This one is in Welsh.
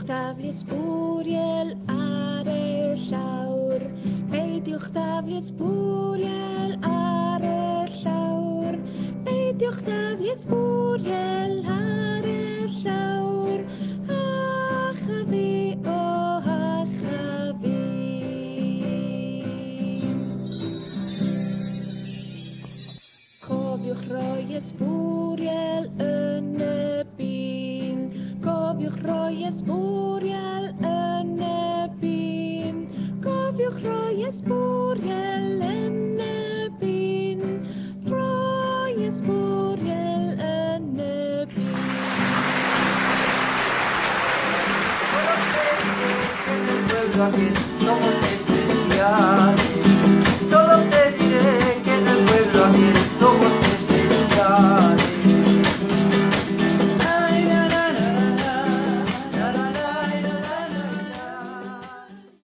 daflu sbwriel ar y llawr. Beidiwch daflu sbwriel ar y llawr. Beidiwch daflu sbwriel ar y llawr. Ach a fi, o ach a fi. Cofiwch roi ysbwriel yn y bin. Cofiwch roi ysbwriel yn y bin. Cofiwch roi ysbwriel yn y bin. Roi ysbwriel yn y bin.